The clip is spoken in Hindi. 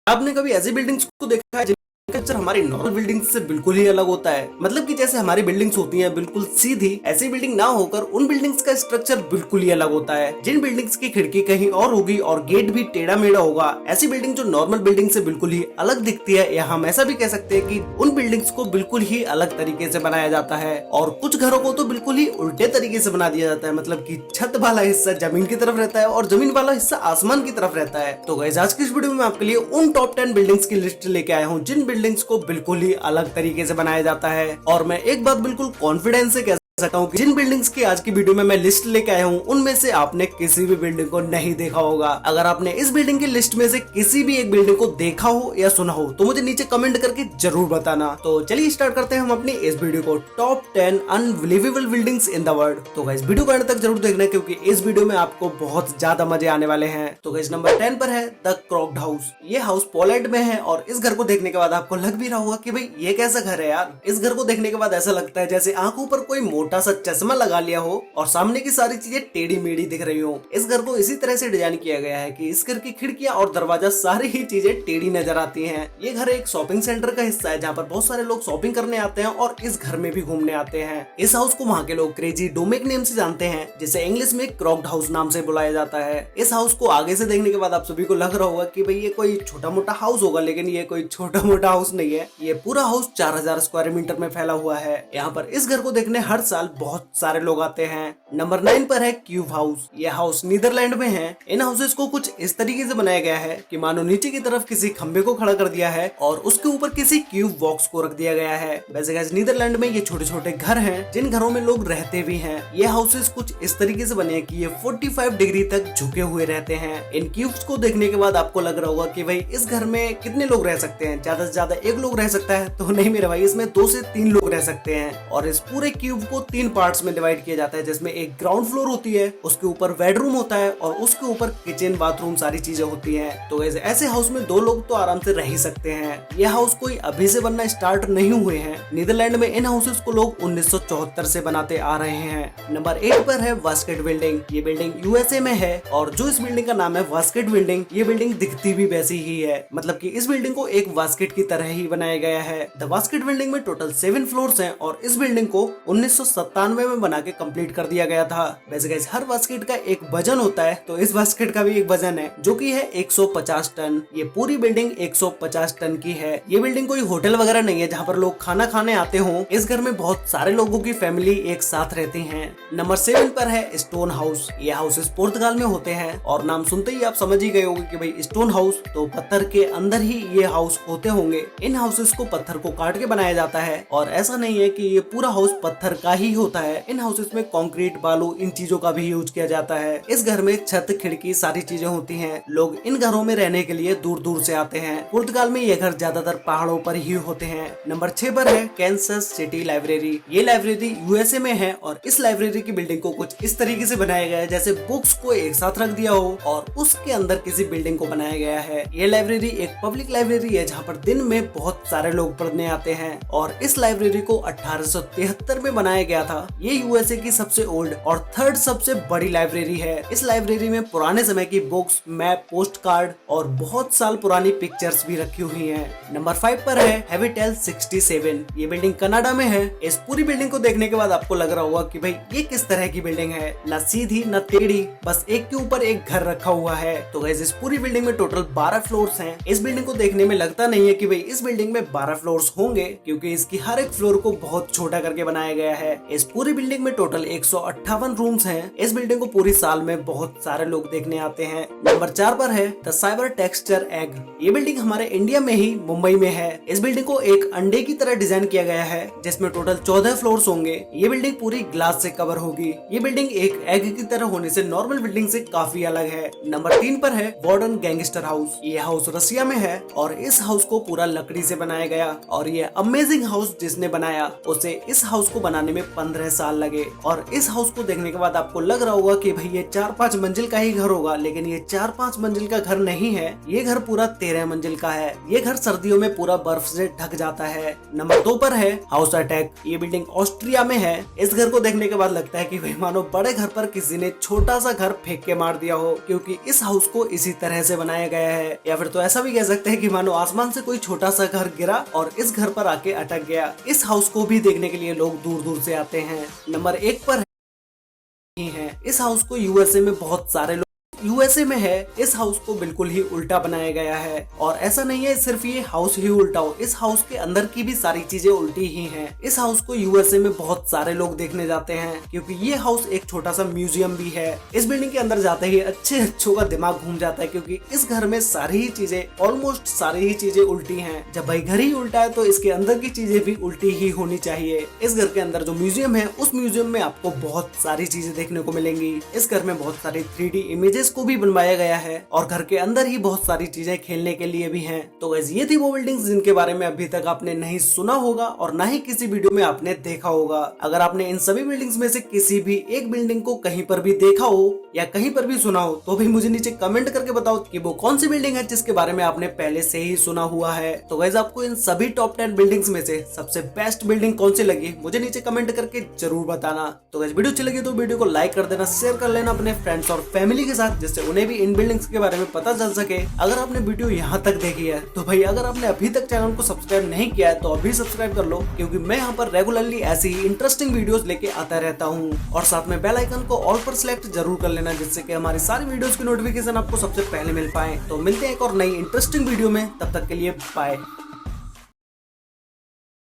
आपने कभी ऐसी बिल्डिंग्स को देखा है जिनका स्ट्रक्चर हमारी नॉर्मल बिल्डिंग्स से बिल्कुल ही अलग होता है। मतलब कि जैसे हमारी बिल्डिंग्स होती हैं बिल्कुल सीधी, ऐसी बिल्डिंग ना होकर उन बिल्डिंग्स का स्ट्रक्चर बिल्कुल ही अलग होता है। जिन बिल्डिंग्स की खिड़की कहीं और होगी और गेट भी टेढ़ा मेढ़ा होगा, ऐसी बिल्डिंग जो नॉर्मल बिल्डिंग से बिल्कुल ही अलग दिखती है, या हम ऐसा भी कह सकते हैं कि उन बिल्डिंग्स को बिल्कुल ही अलग तरीके से बनाया जाता है। और कुछ घरों को तो बिल्कुल ही उल्टे तरीके से बना दिया जाता है, मतलब कि छत वाला हिस्सा जमीन की तरफ रहता है और जमीन वाला हिस्सा आसमान की तरफ रहता है। तो गाइस, आज की इस वीडियो में मैं आपके लिए उन टॉप 10 बिल्डिंग्स की लिस्ट लेके आया हूँ जिन बिल्डिंग्स को बिल्कुल ही अलग तरीके से बनाया जाता है। और मैं एक बात बिल्कुल कॉन्फिडेंस से कह सकता हूँ कि जिन बिल्डिंग्स की आज की वीडियो में मैं लिस्ट लेके आया हूँ उनमें से आपने किसी भी बिल्डिंग को नहीं देखा होगा। अगर आपने इस बिल्डिंग की लिस्ट में से किसी भी एक बिल्डिंग को देखा हो या सुना हो तो मुझे नीचे कमेंट करके जरूर बताना। तो चलिए स्टार्ट करते हैं हम अपनी इस वीडियो को, top 10 unbelievable buildings in the world. तो गाइस, वीडियो को अंत तक जरूर देखना क्योंकि इस वीडियो में आपको बहुत ज्यादा मजे आने वाले हैं। तो गाइस, नंबर 10 पर है द क्रॉक्ड हाउस। ये हाउस पोलैंड में है और इस घर को देखने के बाद आपको लग भी रहा होगा कि भाई ये कैसा घर है यार। इस घर को देखने के बाद ऐसा लगता है जैसे आंखों पर कोई मोटा सा चश्मा लगा लिया हो और सामने की सारी चीजें टेढ़ी मेढ़ी दिख रही हो। इस घर को इसी तरह से डिजाइन किया गया है कि इस घर की खिड़कियां और दरवाजा सारी ही चीजें टेढ़ी नजर आती हैं। ये घर एक शॉपिंग सेंटर का हिस्सा है जहाँ पर बहुत सारे लोग शॉपिंग करने आते हैं और इस घर में भी घूमने आते हैं। इस हाउस को वहाँ के लोग क्रेजी डोमेक नेम से जानते हैं, जिसे इंग्लिश में क्रॉक्ड हाउस नाम से बुलाया जाता है। इस हाउस को आगे से देखने के बाद आप सभी को लग रहा होगा कि भाई ये कोई छोटा मोटा हाउस होगा, लेकिन ये कोई छोटा मोटा हाउस नहीं है। ये पूरा हाउस 4000 स्क्वायर मीटर में फैला हुआ है। यहाँ पर इस घर को देखने हर साल बहुत सारे लोग आते हैं। नंबर 9 पर है क्यूब हाउस। यह हाउस नीदरलैंड में है। इन हाउसेस को कुछ इस तरीके से बनाया गया है कि मानो नीचे की तरफ किसी खंबे को खड़ा कर दिया है और उसके ऊपर किसी क्यूब बॉक्स को रख दिया गया है। वैसे गाइस, नीदरलैंड में ये छोटे छोटे घर हैं जिन घरों में लोग रहते भी हैं। ये हाउसेस कुछ इस तरीके से बने हैं कि ये 45 डिग्री तक झुके हुए रहते हैं। इन क्यूब्स को देखने के बाद आपको लग रहा होगा कि भाई इस घर में कितने लोग रह सकते हैं, ज्यादा से ज्यादा एक लोग रह सकता है। तो नहीं मेरे भाई, इसमें 2 से 3 लोग रह सकते हैं। और इस पूरे क्यूब को 3 पार्ट्स में डिवाइड किया जाता है, जिसमें एक ग्राउंड फ्लोर होती है, उसके ऊपर बेडरूम होता है और उसके ऊपर किचन बाथरूम सारी चीजें होती हैं। तो ऐसे हाउस में 2 लोग तो आराम से रह ही सकते हैं। यह हाउस कोई अभी से बनना स्टार्ट नहीं हुए हैं। नीदरलैंड में इन हाउसेस को लोग 1974 से बनाते आ रहे हैं। नंबर 8 पर है वास्केट बिल्डिंग। ये बिल्डिंग यूएसए में है और जो इस बिल्डिंग का नाम है वास्केट बिल्डिंग, ये बिल्डिंग दिखती भी वैसी ही है। मतलब कि इस बिल्डिंग को एक वास्केट की तरह ही बनाया गया है। द वास्केट बिल्डिंग में टोटल 7 फ्लोर्स हैं और इस बिल्डिंग को 1997 में बना के कंप्लीट कर दिया गया था। वैसे गाइस, हर बास्केट का एक वजन होता है, तो इस बास्केट का भी एक वजन है जो कि है 150 टन। ये पूरी बिल्डिंग 150 टन की है। ये बिल्डिंग कोई होटल वगैरह नहीं है जहाँ पर लोग खाना खाने आते हों। इस घर में बहुत सारे लोगों की फैमिली एक साथ रहती है। नंबर 7 पर है स्टोन हाउस। ये हाउसेस पुर्तगाल में होते हैं और नाम सुनते ही आप समझ ही गए होंगे कि भाई स्टोन हाउस तो पत्थर के अंदर ही ये हाउस होते होंगे। इन हाउसेस को पत्थर को काट के बनाया जाता है और ऐसा नहीं है कि ये पूरा हाउस पत्थर का ही होता है। इन हाउसेस में कंक्रीट, बालू, इन चीजों का भी यूज किया जाता है। इस घर में छत, खिड़की सारी चीजें होती हैं। लोग इन घरों में रहने के लिए दूर दूर से आते हैं। पुर्तगाल में ये घर ज्यादातर पहाड़ों पर ही होते हैं। नंबर 6 पर है कैंसस सिटी लाइब्रेरी। ये लाइब्रेरी यूएसए में है और इस लाइब्रेरी की बिल्डिंग को कुछ इस तरीके से बनाया गया है जैसे बुक्स को एक साथ रख दिया हो और उसके अंदर किसी बिल्डिंग को बनाया गया है। ये लाइब्रेरी एक पब्लिक लाइब्रेरी है जहाँ पर दिन में बहुत सारे लोग पढ़ने आते हैं और इस लाइब्रेरी को 1873 में बनाया गया था। ये यूएसए की सबसे ओल्ड और 3rd सबसे बड़ी लाइब्रेरी है। इस लाइब्रेरी में पुराने समय की बुक्स, मैप, पोस्ट कार्ड और बहुत साल पुरानी पिक्चर्स भी रखी हुई हैं। नंबर 5 पर है हैविटेल 67। ये बिल्डिंग कनाडा में है। इस पूरी बिल्डिंग को देखने के बाद आपको लग रहा होगा कि भाई ये किस तरह की बिल्डिंग है, ना सीधी ना टेढ़ी, बस एक के ऊपर एक घर रखा हुआ है। तो गाइस, इस पूरी बिल्डिंग में टोटल 12 फ्लोर्स हैं। इस बिल्डिंग को देखने में लगता नहीं है कि भाई इस बिल्डिंग में 12 फ्लोर्स होंगे, क्योंकि इसकी हर एक फ्लोर को बहुत छोटा करके बनाया गया है। इस पूरी बिल्डिंग में टोटल 158 रूम्स हैं। इस बिल्डिंग को पूरी साल में बहुत सारे लोग देखने आते हैं। नंबर 4 पर है द साइबर टेक्सचर एग। ये बिल्डिंग हमारे इंडिया में ही मुंबई में है। इस बिल्डिंग को एक अंडे की तरह डिजाइन किया गया है जिसमें टोटल 14 फ्लोर्स होंगे। ये बिल्डिंग पूरी ग्लास से कवर होगी। ये बिल्डिंग एक एग की तरह होने से नॉर्मल बिल्डिंग से काफी अलग है। नंबर 3 पर है वार्डन गैंगस्टर हाउस। ये हाउस रसिया में है और इस हाउस को पूरा लकड़ी से बनाया गया और ये अमेजिंग हाउस जिसने बनाया उसे इस हाउस को बनाने में 15 साल लगे। और इस हाउस को देखने के बाद आपको लग रहा होगा कि भाई ये 4-5 मंजिल का ही घर होगा, लेकिन ये 4-5 मंजिल का घर नहीं है। ये घर पूरा 13 मंजिल का है। ये घर सर्दियों में पूरा बर्फ से ढक जाता है। नंबर 2 पर है हाउस अटैक। ये बिल्डिंग ऑस्ट्रिया में है। इस घर को देखने के बाद लगता है कि भाई मानो बड़े घर पर किसी ने छोटा सा घर फेंक के मार दिया हो, क्योंकि इस हाउस को इसी तरह से बनाया गया है। या फिर तो ऐसा भी कह सकते हैं कि मानो आसमान से कोई छोटा सा घर गिरा और इस घर पर आके अटक गया। इस हाउस को भी देखने के लिए लोग दूर दूर से आते हैं। नंबर 1 पर है इस हाउस को यूएसए में बहुत सारे यूएसए में है। इस हाउस को बिल्कुल ही उल्टा बनाया गया है। और ऐसा नहीं है सिर्फ ये हाउस ही उल्टा हो, इस हाउस के अंदर की भी सारी चीजें उल्टी ही हैं। इस हाउस को यूएसए में बहुत सारे लोग देखने जाते हैं, क्योंकि ये हाउस एक छोटा सा म्यूजियम भी है। इस बिल्डिंग के अंदर जाते ही अच्छों का दिमाग घूम जाता है, क्योंकि इस घर में सारी ही चीजें, ऑलमोस्ट सारी ही चीजें उल्टी हैं। जब भाई घर ही उल्टा है तो इसके अंदर की चीजें भी उल्टी ही होनी चाहिए। इस घर के अंदर जो म्यूजियम है, उस म्यूजियम में आपको बहुत सारी चीजें देखने को मिलेंगी। इस घर में बहुत सारी 3D इमेजेस को भी बनवाया गया है और घर के अंदर ही बहुत सारी चीजें खेलने के लिए भी हैं। तो गाइस ये थी वो बिल्डिंग्स जिनके बारे में अभी तक आपने नहीं सुना होगा और ना ही किसी वीडियो में आपने देखा होगा। अगर आपने इन सभी बिल्डिंग्स में से किसी भी एक बिल्डिंग को कहीं पर भी देखा हो या कहीं पर भी सुना हो, तो भी मुझे नीचे कमेंट करके बताओ कि वो कौन सी बिल्डिंग है जिसके बारे में आपने पहले से ही सुना हुआ है। तो गाइस आपको इन सभी टॉप 10 बिल्डिंग्स में से सबसे बेस्ट बिल्डिंग कौन सी लगी, मुझे नीचे कमेंट करके जरूर बताना। तो गाइस वीडियो अच्छी लगी तो वीडियो को लाइक कर देना, शेयर कर लेना अपने फ्रेंड्स और फैमिली के साथ, जिससे उन्हें भी इन बिल्डिंग्स के बारे में पता चल सके। अगर आपने वीडियो यहाँ तक देखी है तो भाई अगर आपने अभी तक चैनल को सब्सक्राइब नहीं किया है तो अभी सब्सक्राइब कर लो, क्योंकि मैं यहाँ पर रेगुलरली ऐसी ही इंटरेस्टिंग वीडियोस लेके आता रहता हूँ। और साथ में बेल आइकन को ऑल पर सिलेक्ट जरूर कर लेना, जिससे कि हमारी सारी वीडियोस की नोटिफिकेशन आपको सबसे पहले मिल पाए। तो मिलते हैं एक और नई इंटरेस्टिंग वीडियो में, तब तक के लिए बाय।